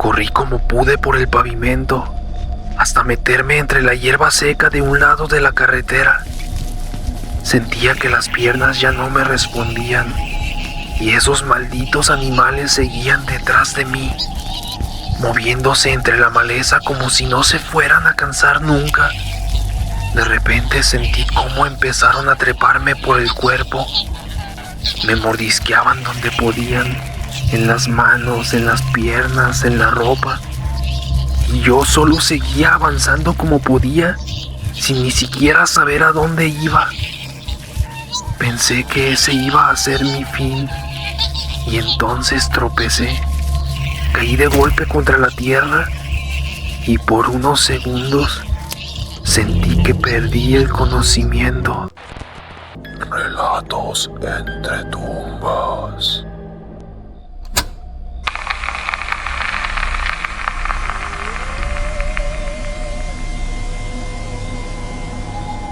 Corrí como pude por el pavimento hasta meterme entre la hierba seca de un lado de la carretera. Sentía que las piernas ya no me respondían y esos malditos animales seguían detrás de mí, moviéndose entre la maleza como si no se fueran a cansar nunca. De repente sentí cómo empezaron a treparme por el cuerpo. Me mordisqueaban donde podían, en las manos, en las piernas, en la ropa. Y yo solo seguía avanzando como podía, sin ni siquiera saber a dónde iba. Pensé que ese iba a ser mi fin, y entonces tropecé. Caí de golpe contra la tierra, y por unos segundos sentí que perdí el conocimiento. Relatos entre tumbas.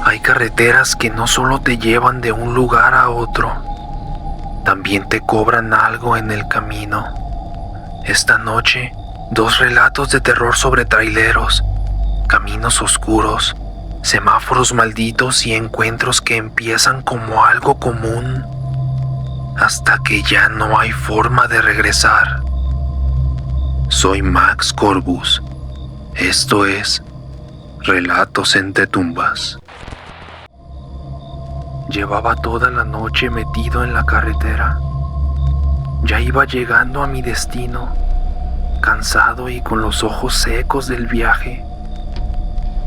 Hay carreteras que no solo te llevan de un lugar a otro, también te cobran algo en el camino. Esta noche, 2 relatos de terror sobre traileros, caminos oscuros, semáforos malditos y encuentros que empiezan como algo común hasta que ya no hay forma de regresar. Soy Max Corbus. Esto es Relatos entre tumbas. Llevaba toda la noche metido en la carretera. Ya iba llegando a mi destino, cansado y con los ojos secos del viaje.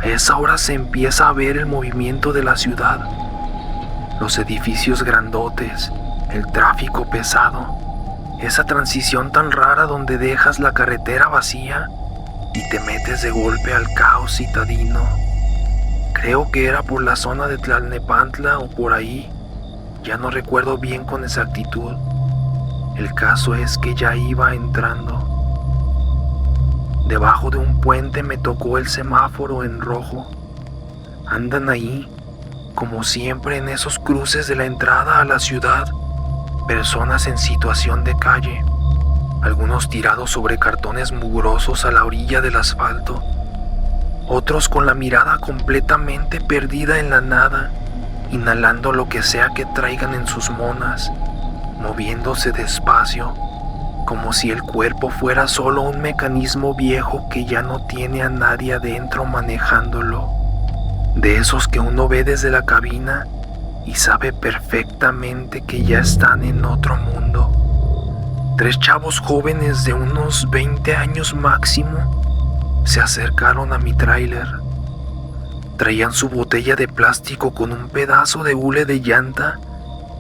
A esa hora se empieza a ver el movimiento de la ciudad, los edificios grandotes, el tráfico pesado, esa transición tan rara donde dejas la carretera vacía y te metes de golpe al caos citadino. Creo que era por la zona de Tlalnepantla o por ahí, ya no recuerdo bien con exactitud. El caso es que ya iba entrando. Debajo de un puente me tocó el semáforo en rojo. Andan ahí, como siempre en esos cruces de la entrada a la ciudad, personas en situación de calle, algunos tirados sobre cartones mugrosos a la orilla del asfalto, otros con la mirada completamente perdida en la nada, inhalando lo que sea que traigan en sus monas, moviéndose despacio, como si el cuerpo fuera solo un mecanismo viejo que ya no tiene a nadie adentro manejándolo. De esos que uno ve desde la cabina y sabe perfectamente que ya están en otro mundo. 3 chavos jóvenes de unos 20 años máximo se acercaron a mi tráiler. Traían su botella de plástico con un pedazo de hule de llanta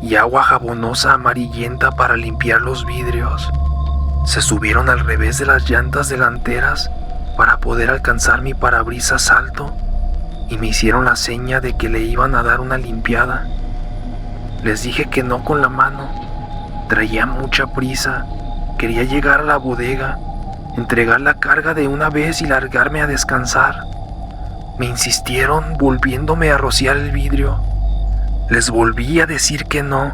y agua jabonosa amarillenta para limpiar los vidrios. Se subieron al revés de las llantas delanteras para poder alcanzar mi parabrisas alto y me hicieron la seña de que le iban a dar una limpiada. Les dije que no con la mano. Traía mucha prisa. Quería llegar a la bodega, entregar la carga de una vez y largarme a descansar. Me insistieron volviéndome a rociar el vidrio. Les volví a decir que no,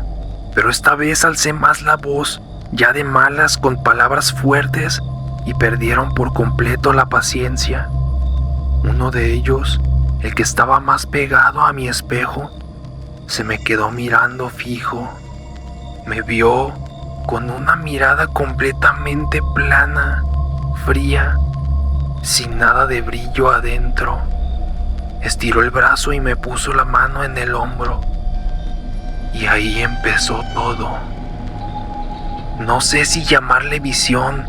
pero esta vez alcé más la voz, ya de malas, con palabras fuertes, y perdieron por completo la paciencia. Uno de ellos, el que estaba más pegado a mi espejo, se me quedó mirando fijo. Me vio con una mirada completamente plana, fría, sin nada de brillo adentro. Estiró el brazo y me puso la mano en el hombro. Y ahí empezó todo. No sé si llamarle visión,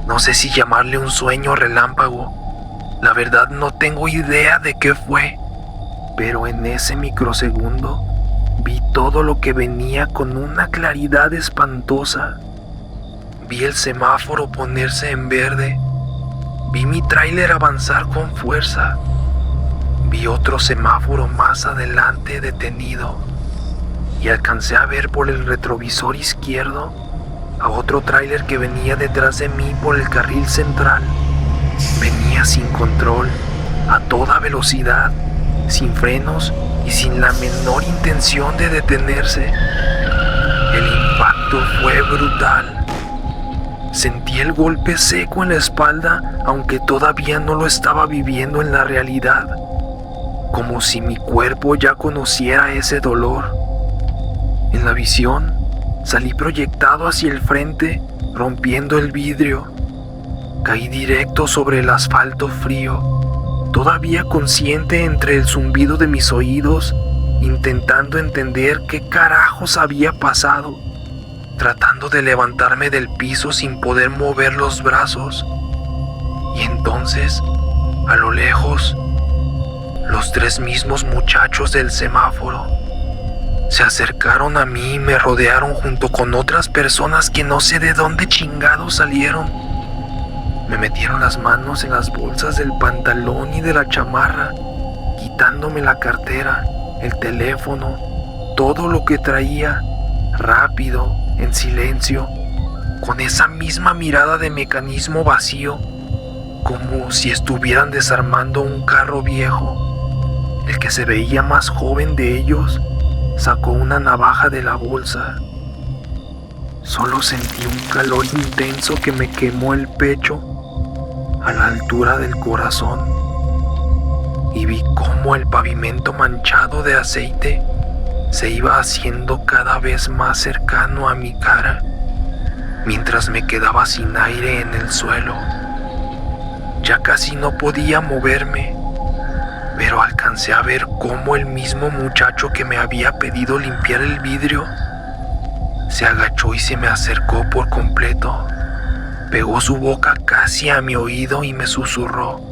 no sé si llamarle un sueño relámpago. La verdad no tengo idea de qué fue, pero en ese microsegundo vi todo lo que venía con una claridad espantosa. Vi el semáforo ponerse en verde, vi mi tráiler avanzar con fuerza, vi otro semáforo más adelante detenido y alcancé a ver por el retrovisor izquierdo a otro tráiler que venía detrás de mí por el carril central. Venía sin control, a toda velocidad, sin frenos y sin la menor intención de detenerse. El impacto fue brutal. Sentí Sentí el golpe seco en la espalda, aunque todavía no lo estaba viviendo en la realidad, como si mi cuerpo ya conociera ese dolor. En la visión, salí proyectado hacia el frente, rompiendo el vidrio. Caí directo sobre el asfalto frío, todavía consciente entre el zumbido de mis oídos, intentando entender qué carajos había pasado, tratando de levantarme del piso sin poder mover los brazos. Y entonces, a lo lejos, los 3 mismos muchachos del semáforo se acercaron a mí y me rodearon junto con otras personas que no sé de dónde chingados salieron. Me metieron las manos en las bolsas del pantalón y de la chamarra, quitándome la cartera, el teléfono, todo lo que traía, rápido, en silencio, con esa misma mirada de mecanismo vacío, como si estuvieran desarmando un carro viejo. El que se veía más joven de ellos sacó una navaja de la bolsa. Solo sentí un calor intenso que me quemó el pecho a la altura del corazón, y vi cómo el pavimento manchado de aceite se iba haciendo cada vez más cercano a mi cara, mientras me quedaba sin aire en el suelo. Ya casi no podía moverme, pero alcancé a ver cómo el mismo muchacho que me había pedido limpiar el vidrio se agachó y se me acercó por completo. Pegó su boca casi a mi oído y me susurró: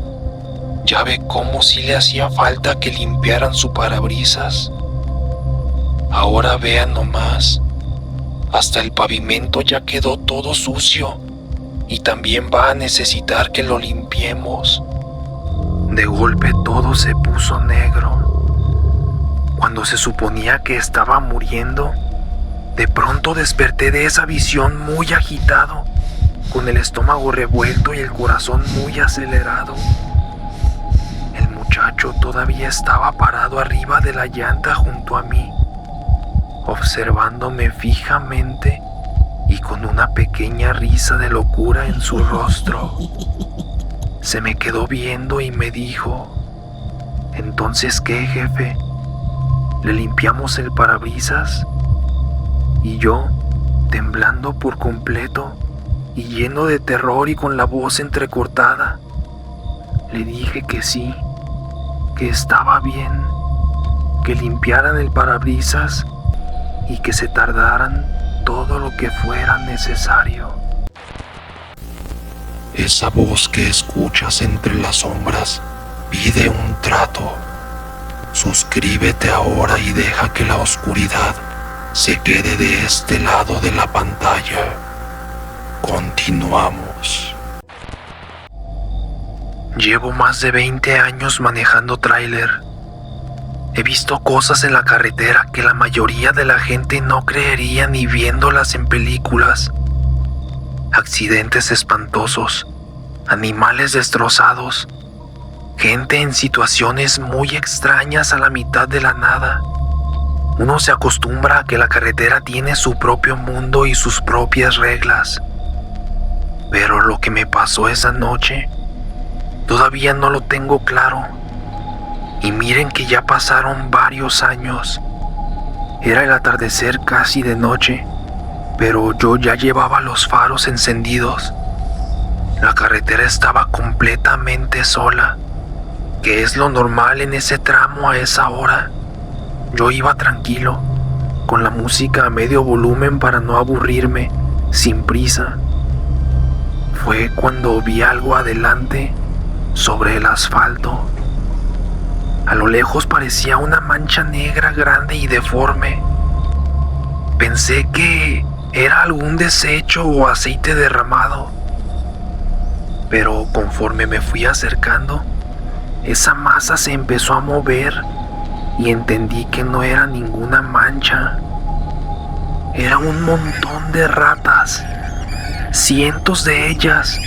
«Ya ve cómo sí le hacía falta que limpiaran su parabrisas. Ahora vean nomás, hasta el pavimento ya quedó todo sucio y también va a necesitar que lo limpiemos». De golpe todo se puso negro. Cuando se suponía que estaba muriendo, de pronto desperté de esa visión muy agitado, con el estómago revuelto y el corazón muy acelerado. El muchacho todavía estaba parado arriba de la llanta junto a mí, observándome fijamente y con una pequeña risa de locura en su rostro. Se me quedó viendo y me dijo: «¿Entonces qué, jefe? ¿Le limpiamos el parabrisas?». Y yo, temblando por completo y lleno de terror y con la voz entrecortada, le dije que sí, que estaba bien, que limpiaran el parabrisas y que se tardaran todo lo que fuera necesario. Esa voz que escuchas entre las sombras pide un trato. Suscríbete ahora y deja que la oscuridad se quede de este lado de la pantalla. Continuamos. Llevo más de 20 años manejando tráiler. He visto cosas en la carretera que la mayoría de la gente no creería ni viéndolas en películas. Accidentes espantosos, animales destrozados, gente en situaciones muy extrañas a la mitad de la nada. Uno se acostumbra a que la carretera tiene su propio mundo y sus propias reglas. Pero lo que me pasó esa noche, todavía no lo tengo claro. Y miren que ya pasaron varios años. Era el atardecer casi de noche, pero yo ya llevaba los faros encendidos. La carretera estaba completamente sola, que es lo normal en ese tramo a esa hora. Yo iba tranquilo, con la música a medio volumen para no aburrirme, sin prisa. Fue cuando vi algo adelante, sobre el asfalto. A lo lejos parecía una mancha negra grande y deforme. Pensé que era algún desecho o aceite derramado. Pero conforme me fui acercando, esa masa se empezó a mover y entendí que no era ninguna mancha. Era un montón de ratas, cientos de ellas.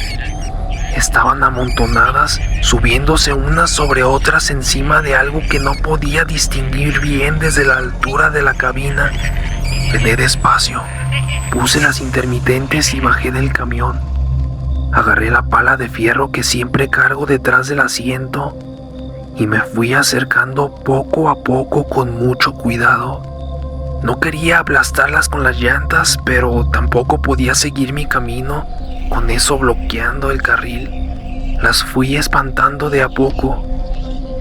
Estaban amontonadas, subiéndose unas sobre otras encima de algo que no podía distinguir bien desde la altura de la cabina. Frené despacio, puse las intermitentes y bajé del camión. Agarré la pala de fierro que siempre cargo detrás del asiento y me fui acercando poco a poco con mucho cuidado. No quería aplastarlas con las llantas, pero tampoco podía seguir mi camino con eso bloqueando el carril. Las fui espantando de a poco,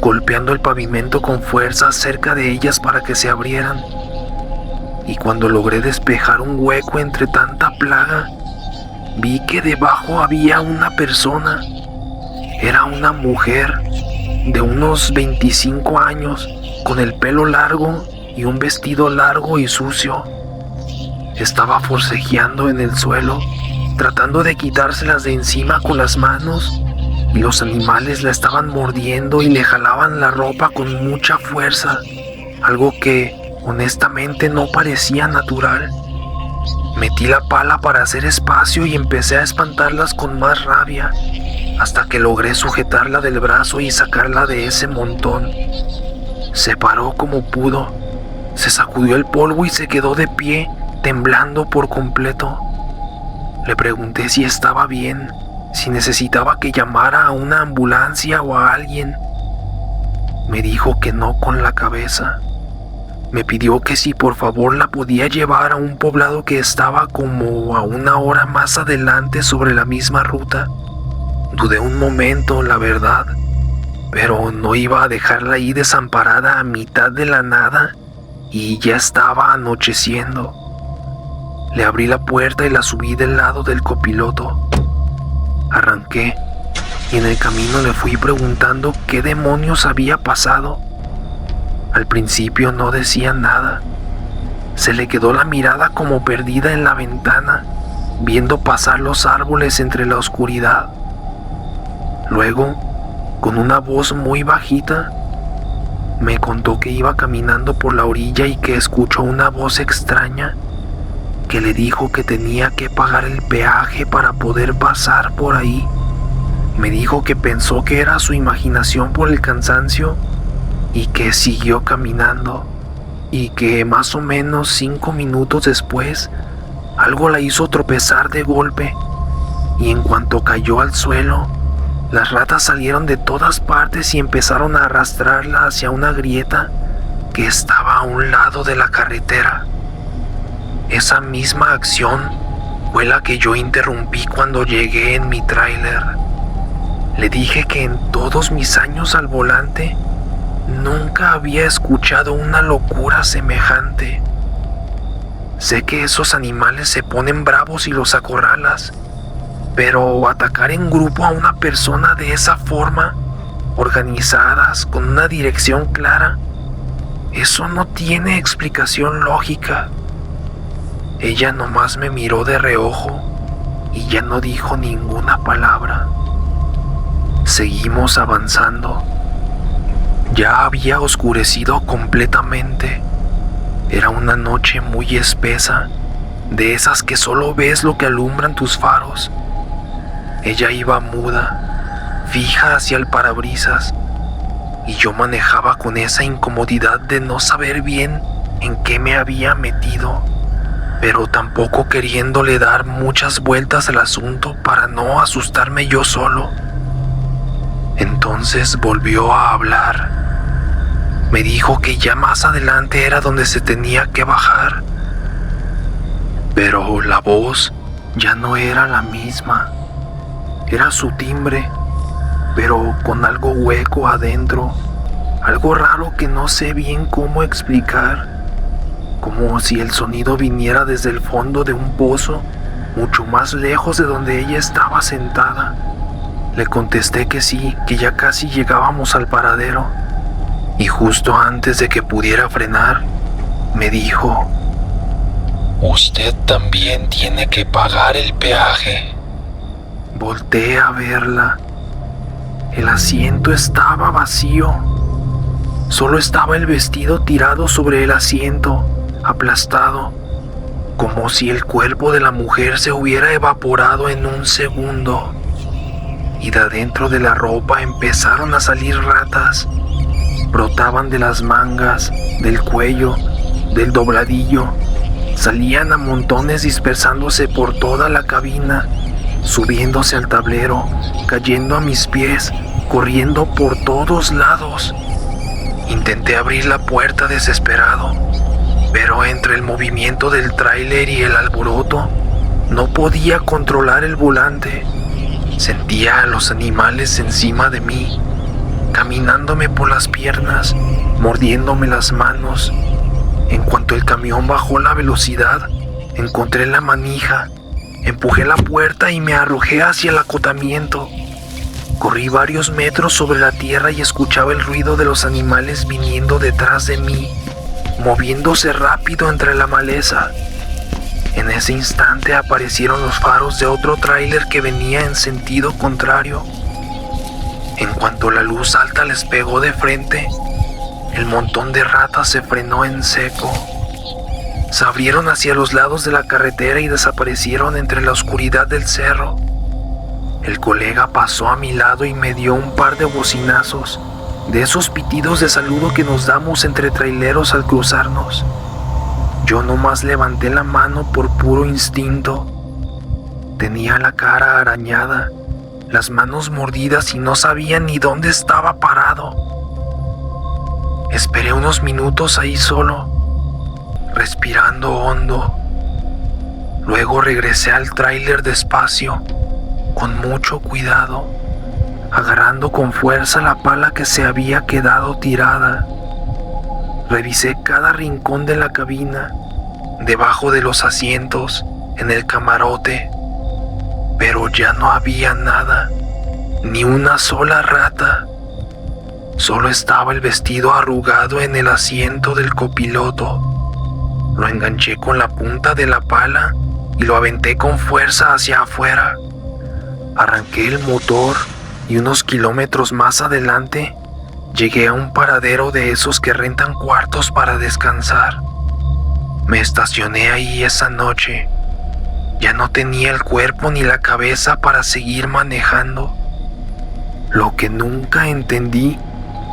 golpeando el pavimento con fuerza cerca de ellas para que se abrieran. Y cuando logré despejar un hueco entre tanta plaga, vi que debajo había una persona. Era una mujer de unos 25 años, con el pelo largo y un vestido largo y sucio. Estaba forcejeando en el suelo, tratando de quitárselas de encima con las manos, y los animales la estaban mordiendo y le jalaban la ropa con mucha fuerza, algo que honestamente no parecía natural. Metí la pala para hacer espacio y empecé a espantarlas con más rabia, hasta que logré sujetarla del brazo y sacarla de ese montón. Se paró como pudo, se sacudió el polvo y se quedó de pie, temblando por completo. Le pregunté si estaba bien, si necesitaba que llamara a una ambulancia o a alguien. Me dijo que no con la cabeza. Me pidió que si por favor la podía llevar a un poblado que estaba como a 1 hora más adelante sobre la misma ruta. Dudé un momento, la verdad, pero no iba a dejarla ahí desamparada a mitad de la nada y ya estaba anocheciendo. Le abrí la puerta y la subí del lado del copiloto. Arranqué y en el camino le fui preguntando qué demonios había pasado. Al principio no decía nada. Se le quedó la mirada como perdida en la ventana, viendo pasar los árboles entre la oscuridad. Luego, con una voz muy bajita, me contó que iba caminando por la orilla y que escuchó una voz extraña que le dijo que tenía que pagar el peaje para poder pasar por ahí. Me dijo que pensó que era su imaginación por el cansancio y que siguió caminando, y que más o menos 5 minutos después algo la hizo tropezar de golpe, y en cuanto cayó al suelo, las ratas salieron de todas partes y empezaron a arrastrarla hacia una grieta que estaba a un lado de la carretera. Esa misma acción fue la que yo interrumpí cuando llegué en mi tráiler. Le dije que en todos mis años al volante nunca había escuchado una locura semejante. Sé que esos animales se ponen bravos y los acorralas, pero atacar en grupo a una persona de esa forma, organizadas, con una dirección clara, eso no tiene explicación lógica. Ella nomás me miró de reojo y ya no dijo ninguna palabra. Seguimos avanzando. Ya había oscurecido completamente. Era una noche muy espesa, de esas que solo ves lo que alumbran tus faros. Ella iba muda, fija hacia el parabrisas, y yo manejaba con esa incomodidad de no saber bien en qué me había metido, pero tampoco queriéndole dar muchas vueltas al asunto para no asustarme yo solo. Entonces volvió a hablar. Me dijo que ya más adelante era donde se tenía que bajar, pero la voz ya no era la misma. Era su timbre, pero con algo hueco adentro, algo raro que no sé bien cómo explicar, como si el sonido viniera desde el fondo de un pozo, mucho más lejos de donde ella estaba sentada. Le contesté que sí, que ya casi llegábamos al paradero, y justo antes de que pudiera frenar, me dijo: Usted también tiene que pagar el peaje. Volteé a verla. El asiento estaba vacío. Solo estaba el vestido tirado sobre el asiento, aplastado, como si el cuerpo de la mujer se hubiera evaporado en un segundo. Y de adentro de la ropa empezaron a salir ratas. Brotaban de las mangas, del cuello, del dobladillo. Salían a montones dispersándose por toda la cabina, subiéndose al tablero, cayendo a mis pies, corriendo por todos lados. Intenté abrir la puerta desesperado, pero entre el movimiento del tráiler y el alboroto, no podía controlar el volante. Sentía a los animales encima de mí, caminándome por las piernas, mordiéndome las manos. En cuanto el camión bajó la velocidad, encontré la manija, empujé la puerta y me arrojé hacia el acotamiento. Corrí varios metros sobre la tierra y escuchaba el ruido de los animales viniendo detrás de mí, moviéndose rápido entre la maleza. En ese instante aparecieron los faros de otro tráiler que venía en sentido contrario. En cuanto la luz alta les pegó de frente, el montón de ratas se frenó en seco. Se abrieron hacia los lados de la carretera y desaparecieron entre la oscuridad del cerro. El colega pasó a mi lado y me dio un par de bocinazos, de esos pitidos de saludo que nos damos entre traileros al cruzarnos. Yo nomás levanté la mano por puro instinto. Tenía la cara arañada, las manos mordidas y no sabía ni dónde estaba parado. Esperé unos minutos ahí solo, respirando hondo. Luego regresé al tráiler despacio, con mucho cuidado, agarrando con fuerza la pala que se había quedado tirada. Revisé cada rincón de la cabina, debajo de los asientos, en el camarote, pero ya no había nada, ni una sola rata. Solo estaba el vestido arrugado en el asiento del copiloto. Lo enganché con la punta de la pala y lo aventé con fuerza hacia afuera. Arranqué el motor y unos kilómetros más adelante llegué a un paradero de esos que rentan cuartos para descansar. Me estacioné ahí esa noche. Ya no tenía el cuerpo ni la cabeza para seguir manejando. Lo que nunca entendí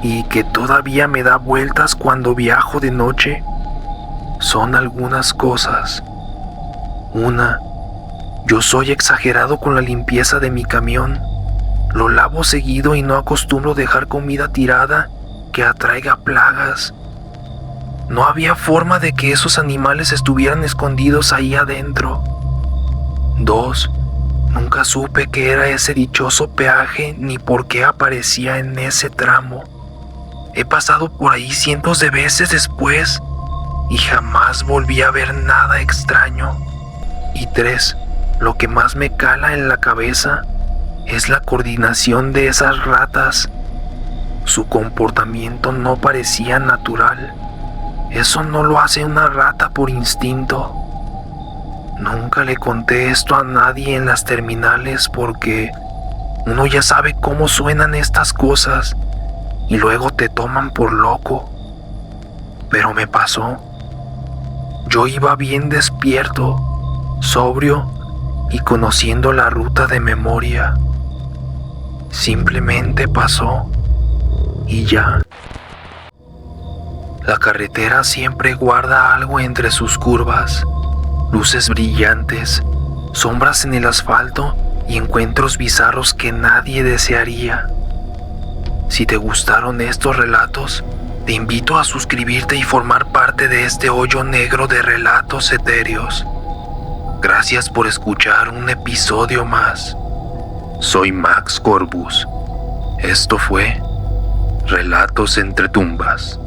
y que todavía me da vueltas cuando viajo de noche son algunas cosas. Una, yo soy exagerado con la limpieza de mi camión. Lo lavo seguido y no acostumbro dejar comida tirada que atraiga plagas. No había forma de que esos animales estuvieran escondidos ahí adentro. 2, nunca supe qué era ese dichoso peaje ni por qué aparecía en ese tramo. He pasado por ahí cientos de veces después y jamás volví a ver nada extraño. Y 3, lo que más me cala en la cabeza es la coordinación de esas ratas. Su comportamiento no parecía natural. Eso no lo hace una rata por instinto. Nunca le conté esto a nadie en las terminales porque uno ya sabe cómo suenan estas cosas y luego te toman por loco. Pero me pasó. Yo iba bien despierto, sobrio y conociendo la ruta de memoria. Simplemente pasó y ya. La carretera siempre guarda algo entre sus curvas, luces brillantes, sombras en el asfalto y encuentros bizarros que nadie desearía. Si te gustaron estos relatos, te invito a suscribirte y formar parte de este hoyo negro de relatos etéreos. Gracias por escuchar un episodio más. Soy Max Corbus. Esto fue Relatos entre Tumbas.